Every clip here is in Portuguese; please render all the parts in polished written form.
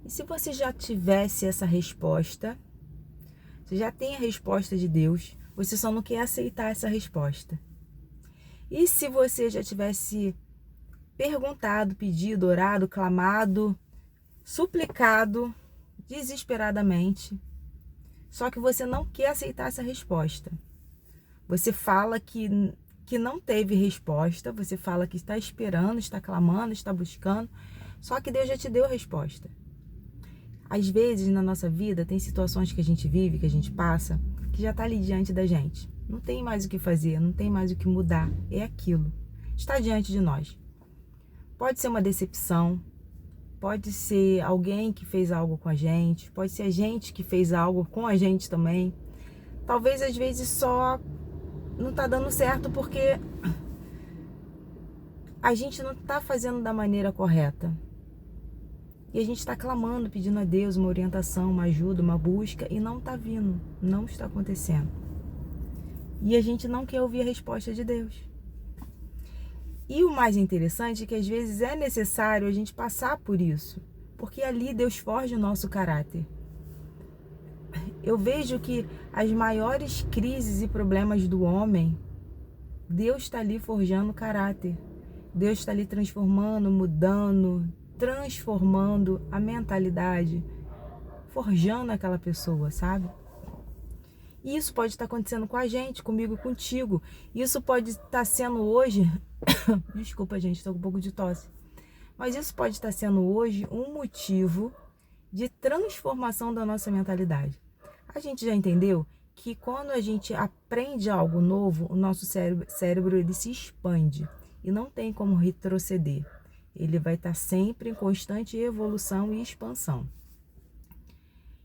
E se você já tivesse essa resposta, você já tem a resposta de Deus, você só não quer aceitar essa resposta. E se você já tivesse perguntado, pedido, orado, clamado, suplicado desesperadamente, só que você não quer aceitar essa resposta. Você fala que não teve resposta, você fala que está esperando, está clamando, está buscando, só que Deus já te deu a resposta. Às vezes na nossa vida tem situações que a gente vive, que a gente passa, que já está ali diante da gente. Não tem mais o que fazer, não tem mais o que mudar, é aquilo. Está diante de nós. Pode ser uma decepção, pode ser alguém que fez algo com a gente, pode ser a gente que fez algo com a gente também. Talvez às vezes só não tá dando certo porque a gente não tá fazendo da maneira correta. E a gente está clamando, pedindo a Deus uma orientação, uma ajuda, uma busca, e não tá vindo, não está acontecendo. E a gente não quer ouvir a resposta de Deus. E o mais interessante é que às vezes é necessário a gente passar por isso, porque ali Deus forja o nosso caráter. Eu vejo que as maiores crises e problemas do homem, Deus está ali forjando o caráter. Deus está ali transformando, mudando, transformando a mentalidade, forjando aquela pessoa, sabe? E isso pode estar acontecendo com a gente, comigo e contigo. Isso pode estar sendo hoje... Desculpa, gente, estou com um pouco de tosse. Mas isso pode estar sendo hoje um motivo de transformação da nossa mentalidade. A gente já entendeu que quando a gente aprende algo novo, o nosso cérebro ele se expande e não tem como retroceder. Ele vai estar sempre em constante evolução e expansão.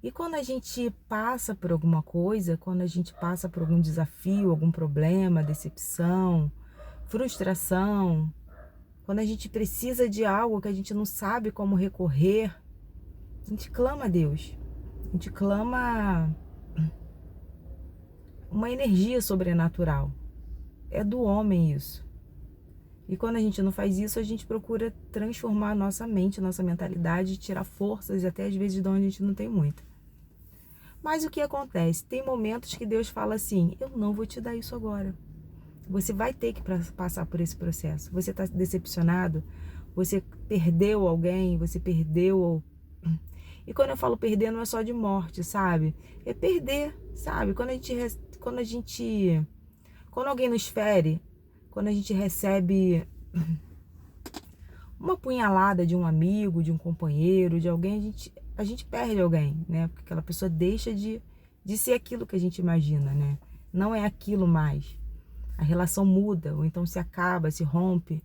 E quando a gente passa por alguma coisa, quando a gente passa por algum desafio, algum problema, decepção, frustração, quando a gente precisa de algo que a gente não sabe como recorrer, a gente clama a Deus. A gente clama uma energia sobrenatural. É do homem isso. E quando a gente não faz isso, a gente procura transformar a nossa mente, a nossa mentalidade, tirar forças e até às vezes de onde a gente não tem muita. Mas o que acontece? Tem momentos que Deus fala assim, eu não vou te dar isso agora. Você vai ter que passar por esse processo. Você está decepcionado, você perdeu alguém, você perdeu... E quando eu falo perder, não é só de morte, sabe? É perder, sabe? Quando alguém nos fere, quando a gente recebe uma punhalada de um amigo, de um companheiro, de alguém, a gente perde alguém, né? Porque aquela pessoa deixa de ser aquilo que a gente imagina, né? Não é aquilo mais. A relação muda, ou então se acaba, se rompe.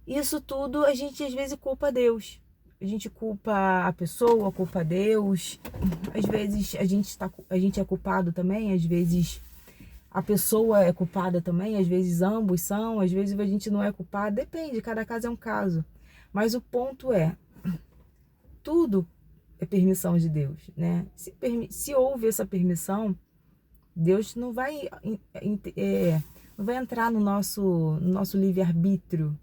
Isso tudo a gente às vezes culpa Deus. A gente culpa a pessoa, culpa Deus. Às vezes a gente é culpado também, às vezes a pessoa é culpada também, às vezes ambos são, às vezes a gente não é culpado, depende, cada caso é um caso. Mas o ponto é, tudo é permissão de Deus, né? Se houve essa permissão, Deus não vai entrar no nosso livre-arbítrio.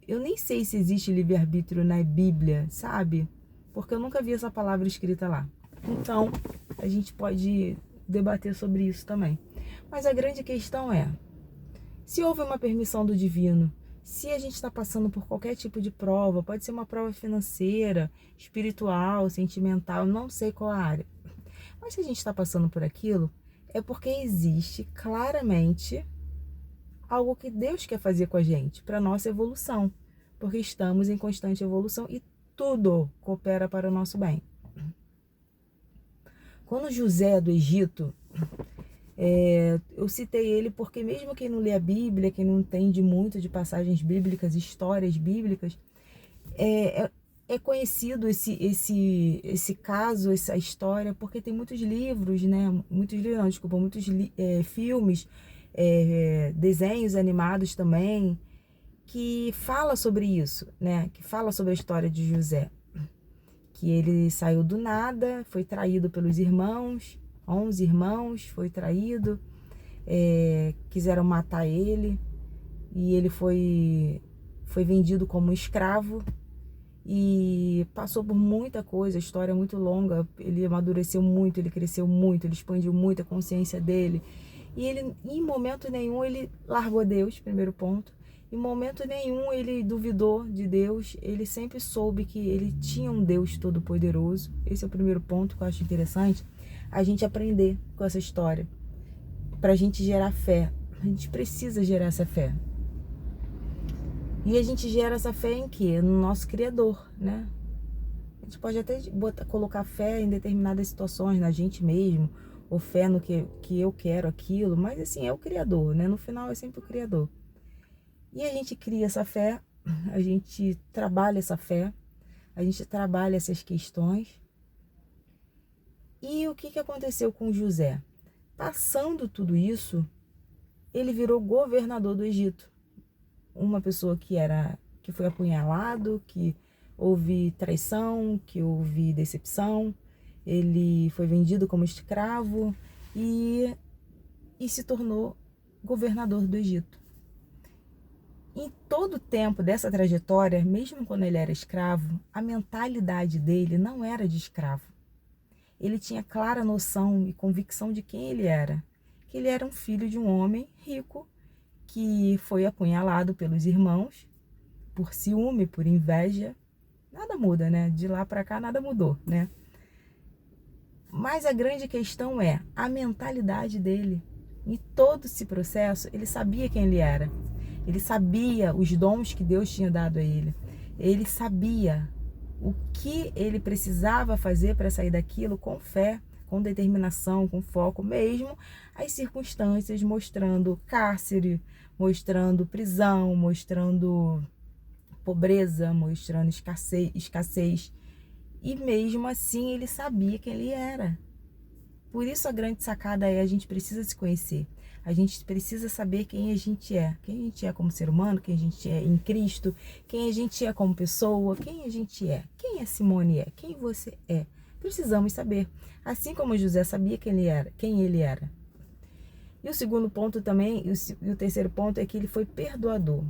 Eu nem sei se existe livre-arbítrio na Bíblia, sabe? Porque eu nunca vi essa palavra escrita lá. Então, a gente pode debater sobre isso também. Mas a grande questão é, se houve uma permissão do divino, se a gente está passando por qualquer tipo de prova, pode ser uma prova financeira, espiritual, sentimental, não sei qual a área. Mas se a gente está passando por aquilo, é porque existe claramente algo que Deus quer fazer com a gente, para nossa evolução. Porque estamos em constante evolução e tudo coopera para o nosso bem. Quando José do Egito, eu citei ele porque mesmo quem não lê a Bíblia, quem não entende muito de passagens bíblicas, histórias bíblicas, é conhecido esse caso, essa história, porque tem muitos livros, né? Muitos livros, não, desculpa, muitos filmes, desenhos animados também, que fala sobre isso, né? Que fala sobre a história de José. Que ele saiu do nada, foi traído pelos irmãos, 11 irmãos, foi traído, quiseram matar ele, e ele foi vendido como escravo. e passou por muita coisa, a história é muito longa, ele amadureceu muito, ele cresceu muito, ele expandiu muito a consciência dele. E ele, em momento nenhum, ele largou Deus, primeiro ponto. Em momento nenhum ele duvidou de Deus, ele sempre soube que ele tinha um Deus todo-poderoso. Esse é o primeiro ponto que eu acho interessante, a gente aprender com essa história, para a gente gerar fé. A gente precisa gerar essa fé. E a gente gera essa fé em quê? No nosso Criador, né? A gente pode até colocar fé em determinadas situações, na gente mesmo, ou fé no que eu quero aquilo, mas assim, é o Criador, né? No final é sempre o Criador. E a gente cria essa fé, a gente trabalha essa fé, a gente trabalha essas questões. E o que aconteceu com José? Passando tudo isso, ele virou governador do Egito. Uma pessoa que foi apunhalado, que houve traição, que houve decepção, ele foi vendido como escravo e se tornou governador do Egito. Em todo o tempo dessa trajetória, mesmo quando ele era escravo, a mentalidade dele não era de escravo. Ele tinha clara noção e convicção de quem ele era. Que ele era um filho de um homem rico que foi apunhalado pelos irmãos por ciúme, por inveja. Nada muda, né? De lá para cá nada mudou, né? Mas a grande questão é a mentalidade dele. Em todo esse processo, ele sabia quem ele era. Ele sabia os dons que Deus tinha dado a ele. Ele sabia o que ele precisava fazer para sair daquilo com fé, com determinação, com foco, mesmo as circunstâncias mostrando cárcere, mostrando prisão, mostrando pobreza, mostrando escassez. E mesmo assim ele sabia quem ele era. Por isso a grande sacada é: a gente precisa se conhecer. A gente precisa saber quem a gente é. Quem a gente é como ser humano, quem a gente é em Cristo, quem a gente é como pessoa, quem a gente é. Quem a Simone é, quem você é. Precisamos saber. Assim como José sabia quem ele era. E o segundo ponto também, e o terceiro ponto é que ele foi perdoador.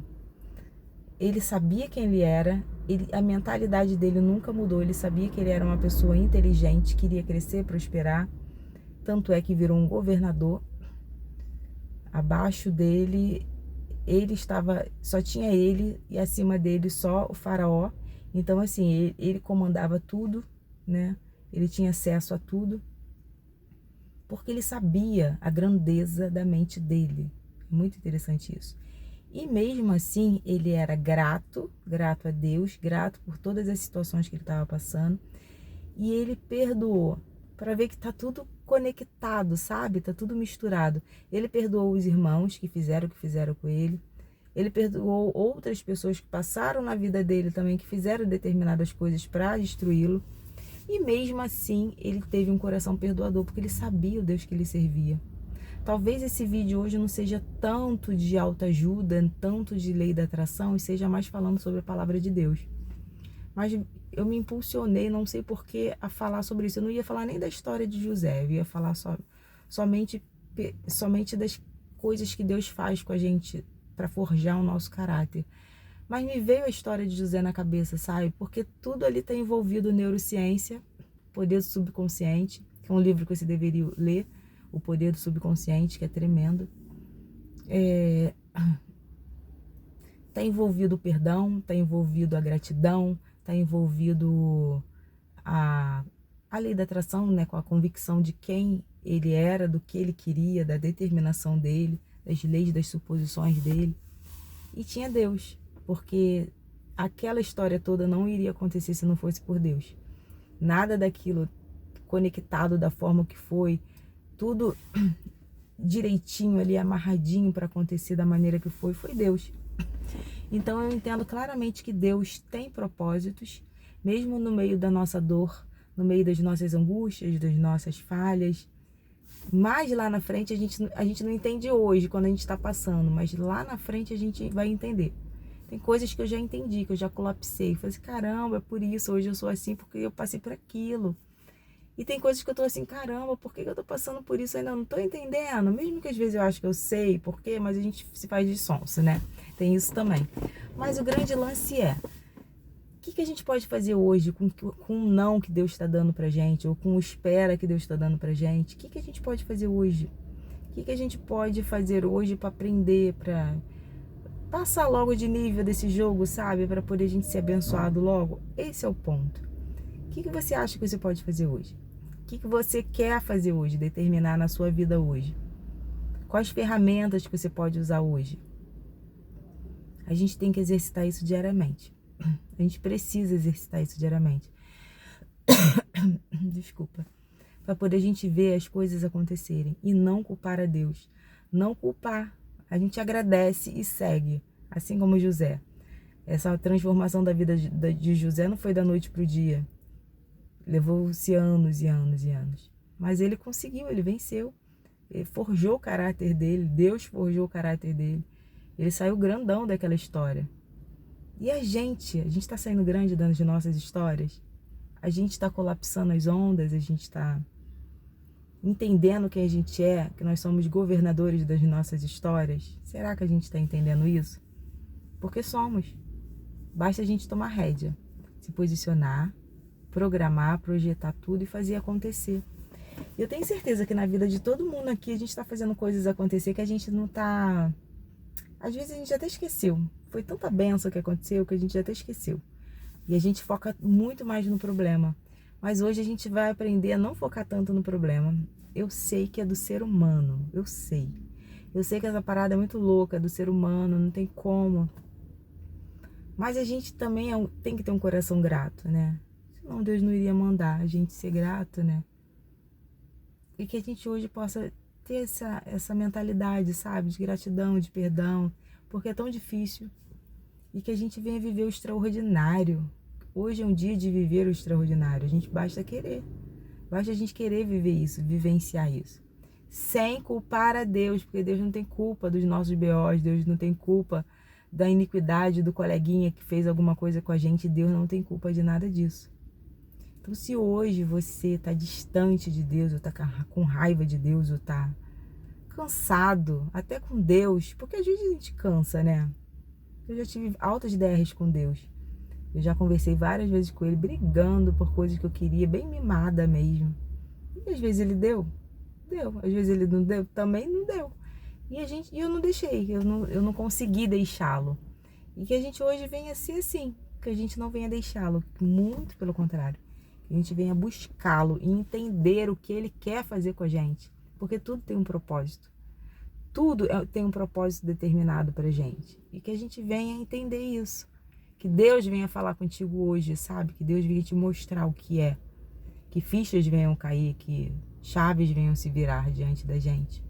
Ele sabia quem ele era, a mentalidade dele nunca mudou. Ele sabia que ele era uma pessoa inteligente, queria crescer, prosperar. Tanto é que virou um governador. Abaixo dele, só tinha ele, e acima dele só o faraó. Então assim, ele comandava tudo, né? Ele tinha acesso a tudo, porque ele sabia a grandeza da mente dele. Muito interessante isso. E mesmo assim, ele era grato a Deus, grato por todas as situações que ele estava passando. E ele perdoou, para ver que está tudo conectado, sabe? Está tudo misturado. Ele perdoou os irmãos que fizeram o que fizeram com ele. Ele perdoou outras pessoas que passaram na vida dele também, que fizeram determinadas coisas para destruí-lo. E mesmo assim, ele teve um coração perdoador, porque ele sabia o Deus que ele servia. Talvez esse vídeo hoje não seja tanto de autoajuda, tanto de lei da atração, e seja mais falando sobre a palavra de Deus. Mas eu me impulsionei, não sei porquê, a falar sobre isso. Eu não ia falar nem da história de José, eu ia falar somente das coisas que Deus faz com a gente para forjar o nosso caráter. Mas me veio a história de José na cabeça, sabe? Porque tudo ali está envolvido neurociência, poder do subconsciente, que é um livro que você deveria ler, O Poder do Subconsciente, que é tremendo. Está envolvido o perdão, está envolvido a gratidão, está envolvido a lei da atração, né? Com a convicção de quem ele era, do que ele queria, da determinação dele, das leis, das suposições dele. E tinha Deus, porque aquela história toda não iria acontecer se não fosse por Deus. Nada daquilo conectado da forma que foi, tudo direitinho ali, amarradinho para acontecer da maneira que foi Deus. Então eu entendo claramente que Deus tem propósitos, mesmo no meio da nossa dor, no meio das nossas angústias, das nossas falhas. Mas lá na frente a gente não entende hoje, quando a gente está passando, mas lá na frente a gente vai entender. Tem coisas que eu já entendi, que eu já colapsei. Falei assim, caramba, é por isso, hoje eu sou assim, porque eu passei por aquilo. E tem coisas que eu tô assim, caramba, por que eu tô passando por isso? Eu ainda não tô entendendo. Mesmo que às vezes eu acho que eu sei por quê, mas a gente se faz de sonso, né? Tem isso também. Mas o grande lance é que a gente pode fazer hoje com o não que Deus está dando pra gente, ou com o espera que Deus está dando pra gente? O que a gente pode fazer hoje? O que a gente pode fazer hoje para aprender, para passar logo de nível desse jogo, sabe? Para poder a gente ser abençoado logo? Esse é o ponto. O que você acha que você pode fazer hoje? O que você quer fazer hoje, determinar na sua vida hoje? Quais ferramentas que você pode usar hoje? A gente tem que exercitar isso diariamente. A gente precisa exercitar isso diariamente. Desculpa. Para poder a gente ver as coisas acontecerem e não culpar a Deus. Não culpar. A gente agradece e segue. Assim como José. Essa transformação da vida de José não foi da noite para o dia. Levou-se anos e anos e anos. Mas ele conseguiu, ele venceu. Ele forjou o caráter dele. Deus forjou o caráter dele. Ele saiu grandão daquela história. E a gente está saindo grande das nossas histórias? A gente está colapsando as ondas? A gente está entendendo quem a gente é? Que nós somos governadores das nossas histórias? Será que a gente está entendendo isso? Porque somos. Basta a gente tomar rédea, se posicionar, programar, projetar tudo e fazer acontecer. Eu tenho certeza que na vida de todo mundo aqui a gente está fazendo coisas acontecer que a gente não está... Às vezes a gente até esqueceu. Foi tanta bênção que aconteceu que a gente até esqueceu. E a gente foca muito mais no problema. Mas hoje a gente vai aprender a não focar tanto no problema. Eu sei que é do ser humano. Eu sei. Eu sei que essa parada é muito louca, do ser humano, não tem como. Mas a gente também tem que ter um coração grato, né? Senão Deus não iria mandar a gente ser grato, né? E que a gente hoje possa ter essa mentalidade, sabe? De gratidão, de perdão. Porque é tão difícil. E que a gente venha viver o extraordinário. Hoje é um dia de viver o extraordinário. A gente basta querer. Basta a gente querer viver isso, vivenciar isso. Sem culpar a Deus, porque Deus não tem culpa dos nossos BOs, Deus não tem culpa da iniquidade do coleguinha que fez alguma coisa com a gente, Deus não tem culpa de nada disso. Então, se hoje você está distante de Deus, ou está com raiva de Deus, ou está cansado, até com Deus, porque às vezes a gente cansa, né? Eu já tive altas DRs com Deus. Eu já conversei várias vezes com ele, brigando por coisas que eu queria, bem mimada mesmo. E às vezes ele deu. Às vezes ele não deu, também não deu. E eu não deixei, eu não consegui deixá-lo. E que a gente hoje venha ser assim, que a gente não venha deixá-lo, muito pelo contrário. Que a gente venha buscá-lo e entender o que ele quer fazer com a gente. Porque tudo tem um propósito. Tudo tem um propósito determinado pra gente. E que a gente venha entender isso. Que Deus venha falar contigo hoje, sabe? Que Deus venha te mostrar o que é. Que fichas venham cair, que chaves venham se virar diante da gente.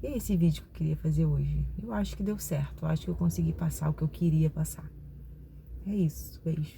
E é esse vídeo que eu queria fazer hoje. Eu acho que deu certo. Eu acho que eu consegui passar o que eu queria passar. É isso. Beijo.